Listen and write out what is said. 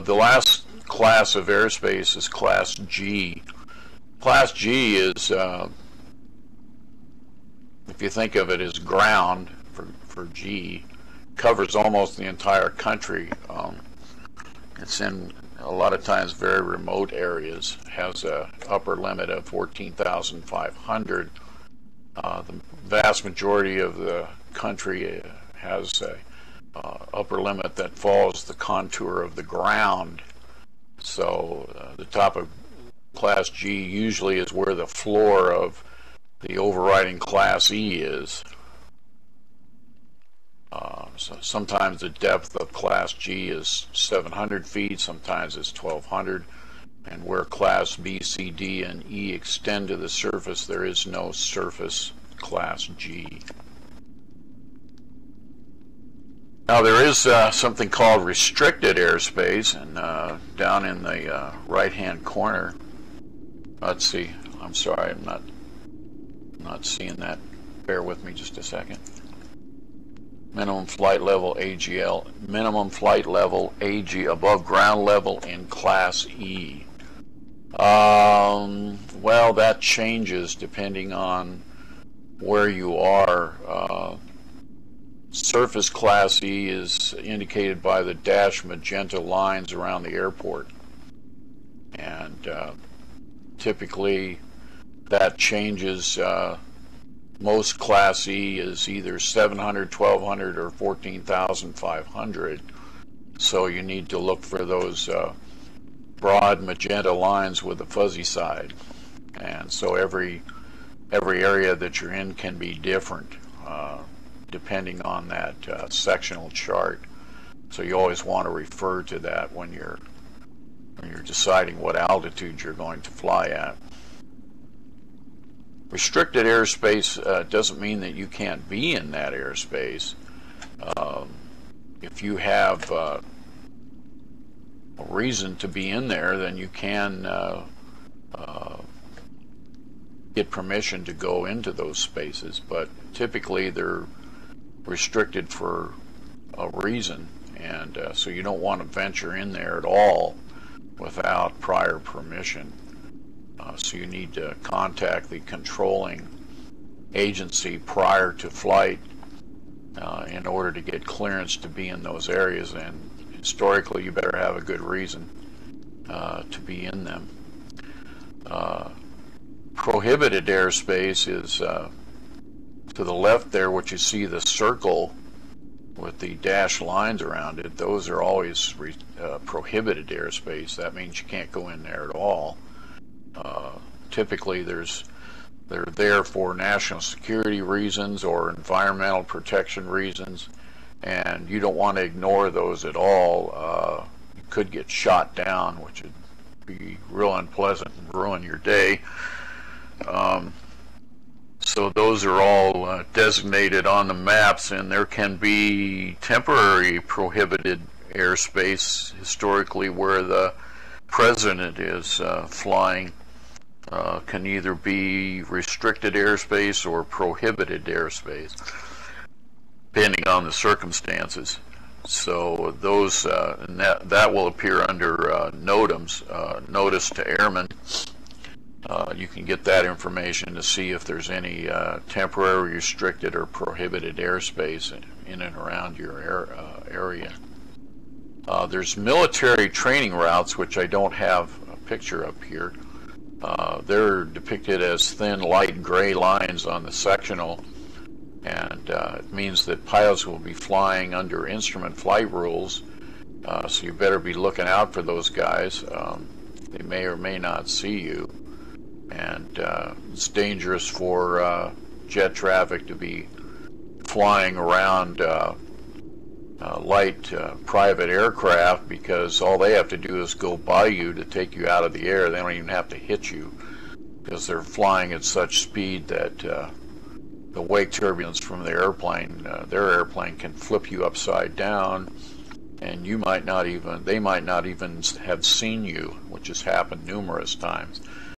The last class of airspace is Class G. Class G is, if you think of it as ground for G, covers almost the entire country. It's in a lot of times very remote areas, has a upper limit of 14,500. The vast majority of the country has a upper limit that follows the contour of the ground. So the top of Class G usually is where the floor of the overriding Class E is. So sometimes the depth of Class G is 700 feet, sometimes it's 1,200, and where Class B, C, D, and E extend to the surface, there is no surface Class G. Now there is something called restricted airspace, and down in the right-hand corner, let's see, I'm sorry, I'm not seeing that. Bear with me just a second. Minimum flight level AGL, minimum flight level AG above ground level in Class E. Well, that changes depending on where you are. Surface Class E is indicated by the dashed magenta lines around the airport, and typically that changes. Most Class E is either 700, 1,200, or 14,500. So you need to look for those broad magenta lines with the fuzzy side. And so every area that you're in can be different depending on that sectional chart. So you always want to refer to that when you're deciding what altitude you're going to fly at. Restricted airspace doesn't mean that you can't be in that airspace. If you have a reason to be in there, then you can get permission to go into those spaces, but typically they're restricted for a reason, and so you don't want to venture in there at all without prior permission. So you need to contact the controlling agency prior to flight in order to get clearance to be in those areas, and historically you better have a good reason to be in them. Prohibited airspace is to the left there, what you see the circle with the dashed lines around it. Those are always prohibited airspace. That means you can't go in there at all. Typically they're there for national security reasons or environmental protection reasons, and you don't want to ignore those at all. You could get shot down, which would be real unpleasant and ruin your day. So those are all designated on the maps, and there can be temporary prohibited airspace historically where the president is flying. Can either be restricted airspace or prohibited airspace, depending on the circumstances. So those and that will appear under NOTAMs, Notice to Airmen. You can get that information to see if there's any temporary restricted or prohibited airspace in and around your area. There's military training routes, which I don't have a picture up here. They're depicted as thin light gray lines on the sectional, and it means that pilots will be flying under instrument flight rules, so you better be looking out for those guys. They may or may not see you, and it's dangerous for jet traffic to be flying around light private aircraft, because all they have to do is go by you to take you out of the air. They don't even have to hit you, because they're flying at such speed that the wake turbulence from the airplane, their airplane, can flip you upside down, and they might not even have seen you, which has happened numerous times.